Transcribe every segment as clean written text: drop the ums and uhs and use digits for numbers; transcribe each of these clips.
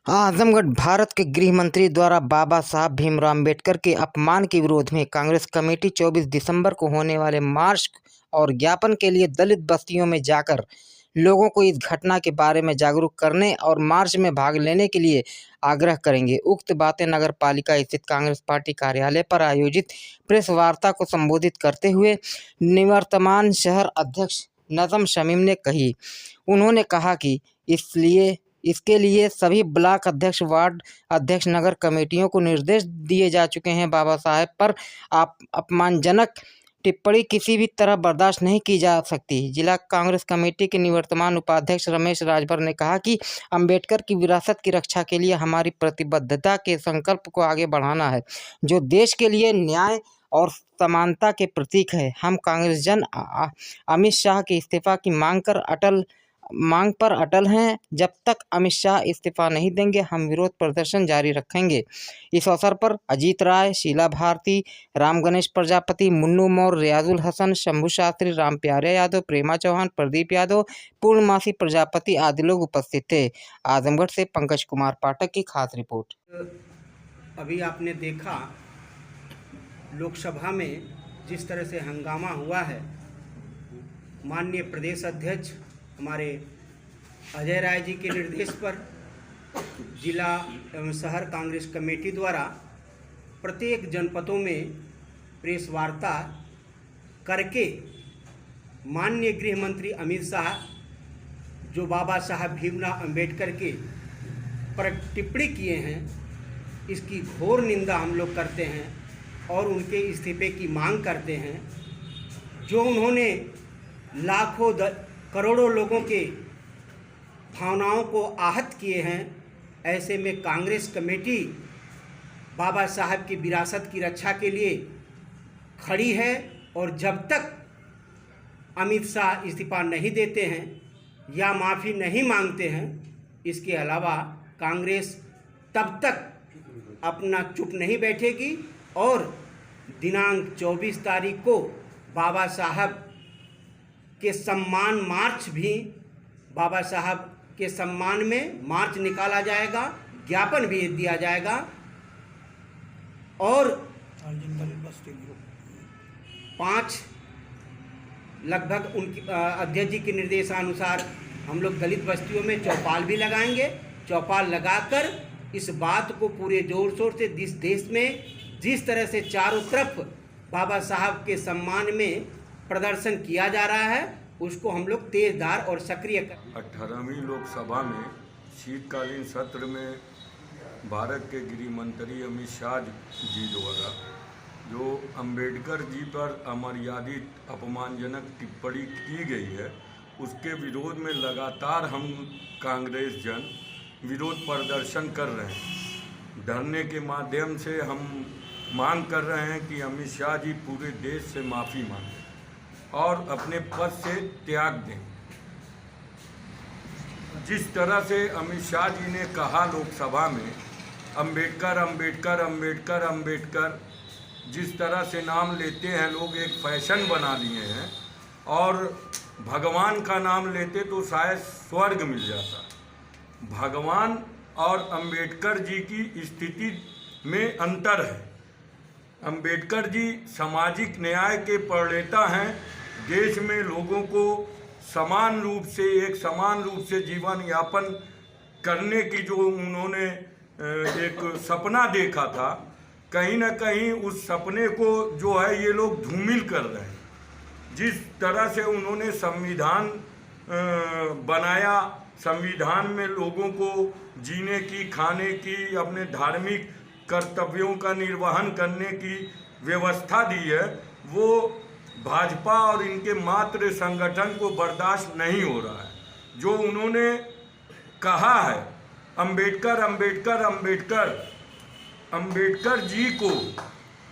आजमगढ़ भारत के गृह मंत्री द्वारा बाबा साहब भीमराव अम्बेडकर के अपमान के विरोध में कांग्रेस कमेटी 24 दिसंबर को होने वाले मार्च और ज्ञापन के लिए दलित बस्तियों में जाकर लोगों को इस घटना के बारे में जागरूक करने और मार्च में भाग लेने के लिए आग्रह करेंगे। उक्त बातें नगर पालिका स्थित कांग्रेस पार्टी कार्यालय पर आयोजित प्रेस वार्ता को संबोधित करते हुए निवर्तमान शहर अध्यक्ष नजम शमीम ने कही। उन्होंने कहा कि इसके लिए सभी ब्लॉक अध्यक्ष, वार्ड अध्यक्ष, नगर कमेटियों को निर्देश दिए जा चुके हैं। बाबा साहेब पर अपमानजनक टिप्पणी किसी भी तरह बर्दाश्त नहीं की जा सकती। जिला कांग्रेस कमेटी के निवर्तमान उपाध्यक्ष रमेश राजभर ने कहा कि अंबेडकर की विरासत की रक्षा के लिए हमारी प्रतिबद्धता के संकल्प को आगे बढ़ाना है, जो देश के लिए न्याय और समानता के प्रतीक है। हम कांग्रेस जन अमित शाह के इस्तीफा की मांग पर अटल हैं। जब तक अमित शाह इस्तीफा नहीं देंगे, हम विरोध प्रदर्शन जारी रखेंगे। इस अवसर पर अजीत राय, शीला भारती, राम गणेश प्रजापति, मुन्नू मौर्य, रियाजुल हसन, शंभू शास्त्री, राम प्यारे यादव, प्रेमा चौहान, प्रदीप यादव, पूर्णमासी प्रजापति आदि लोग उपस्थित थे। आजमगढ़ से पंकज कुमार पाठक की खास रिपोर्ट। अभी आपने देखा लोकसभा में जिस तरह से हंगामा हुआ है, माननीय प्रदेश अध्यक्ष हमारे अजय राय जी के निर्देश पर जिला एवं शहर कांग्रेस कमेटी द्वारा प्रत्येक जनपदों में प्रेस वार्ता करके माननीय गृह मंत्री अमित शाह जो बाबा साहब भीमराव अम्बेडकर के पर टिप्पणी किए हैं, इसकी घोर निंदा हम लोग करते हैं और उनके इस्तीफे की मांग करते हैं। जो उन्होंने लाखों करोड़ों लोगों के भावनाओं को आहत किए हैं, ऐसे में कांग्रेस कमेटी बाबा साहब की विरासत की रक्षा के लिए खड़ी है। और जब तक अमित शाह इस्तीफा नहीं देते हैं या माफ़ी नहीं मांगते हैं, इसके अलावा कांग्रेस तब तक अपना चुप नहीं बैठेगी और दिनांक 24 तारीख को बाबा साहब के सम्मान मार्च भी बाबा साहब के सम्मान में मार्च निकाला जाएगा, ज्ञापन भी दिया जाएगा। और 5 लगभग उनकी अध्यक्ष जी के निर्देशानुसार हम लोग दलित बस्तियों में चौपाल भी लगाएंगे। चौपाल लगाकर इस बात को पूरे जोर शोर से देश में जिस तरह से चारों तरफ बाबा साहब के सम्मान में प्रदर्शन किया जा रहा है, उसको हम लोग तेजधार और सक्रिय 18वीं लोकसभा में शीतकालीन सत्र में भारत के गृह मंत्री अमित शाह जी द्वारा जो अंबेडकर जी पर अमर्यादित अपमानजनक टिप्पणी की गई है, उसके विरोध में लगातार हम कांग्रेस जन विरोध प्रदर्शन कर रहे हैं। धरने के माध्यम से हम मांग कर रहे हैं कि अमित शाह जी पूरे देश से माफ़ी मांगें और अपने पद से त्याग दें। जिस तरह से अमित शाह जी ने कहा लोकसभा में अंबेडकर अंबेडकर अंबेडकर अंबेडकर, जिस तरह से नाम लेते हैं लोग, एक फैशन बना लिए हैं। और भगवान का नाम लेते तो शायद स्वर्ग मिल जाता। भगवान और अंबेडकर जी की स्थिति में अंतर है। अंबेडकर जी सामाजिक न्याय के प्रणेता हैं। देश में लोगों को समान रूप से जीवन यापन करने की जो उन्होंने एक सपना देखा था, कहीं ना कहीं उस सपने को जो है ये लोग धूमिल कर रहे हैं। जिस तरह से उन्होंने संविधान बनाया, संविधान में लोगों को जीने की, खाने की, अपने धार्मिक कर्तव्यों का निर्वहन करने की व्यवस्था दी है, वो भाजपा और इनके मात्र संगठन को बर्दाश्त नहीं हो रहा है। जो उन्होंने कहा है अंबेडकर अंबेडकर अंबेडकर, अंबेडकर जी को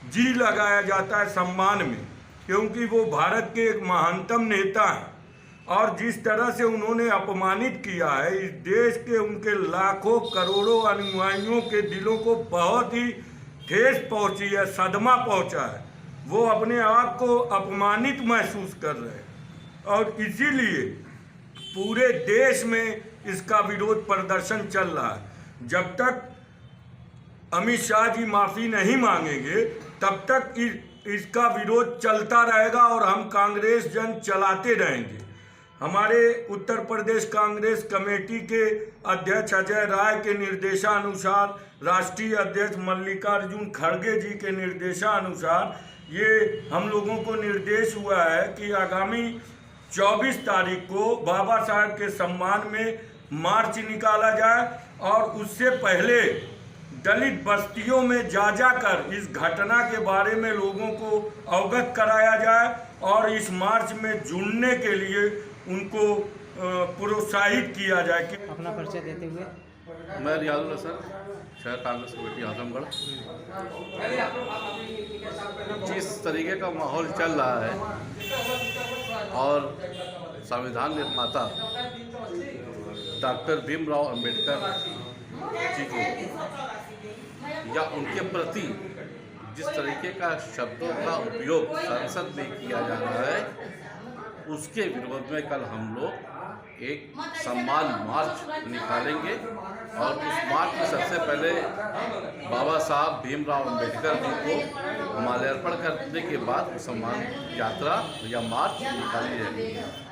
जी लगाया जाता है सम्मान में, क्योंकि वो भारत के एक महानतम नेता हैं। और जिस तरह से उन्होंने अपमानित किया है, इस देश के उनके लाखों करोड़ों अनुयायियों के दिलों को बहुत ही ठेस पहुंची है, सदमा पहुंचा है। वो अपने आप को अपमानित महसूस कर रहे हैं और इसीलिए पूरे देश में इसका विरोध प्रदर्शन चल रहा है। जब तक अमित शाह जी माफ़ी नहीं मांगेंगे तब तक इसका विरोध चलता रहेगा और हम कांग्रेस जन चलाते रहेंगे। हमारे उत्तर प्रदेश कांग्रेस कमेटी के अध्यक्ष अजय राय के निर्देशानुसार, राष्ट्रीय अध्यक्ष मल्लिकार्जुन खड़गे जी के निर्देशानुसार ये हम लोगों को निर्देश हुआ है कि आगामी 24 तारीख को बाबा साहब के सम्मान में मार्च निकाला जाए और उससे पहले दलित बस्तियों में जा कर इस घटना के बारे में लोगों को अवगत कराया जाए और इस मार्च में जुड़ने के लिए उनको प्रोत्साहित किया जाए। अपना परिचय देते हुए। मैं रियाजुल हसन, शहर कांग्रेस कमेटी आजमगढ़। जिस तरीके का माहौल चल रहा है और संविधान निर्माता डॉक्टर भीमराव अंबेडकर जी को या उनके प्रति जिस तरीके का शब्दों का उपयोग संसद में किया जा रहा है, उसके विरोध में कल हम लोग एक सम्मान मार्च निकालेंगे और उस मार्च में सबसे पहले बाबा साहब भीमराव अंबेडकर जी को माल्यार्पण करने के बाद सम्मान यात्रा या मार्च निकाली जाएगी।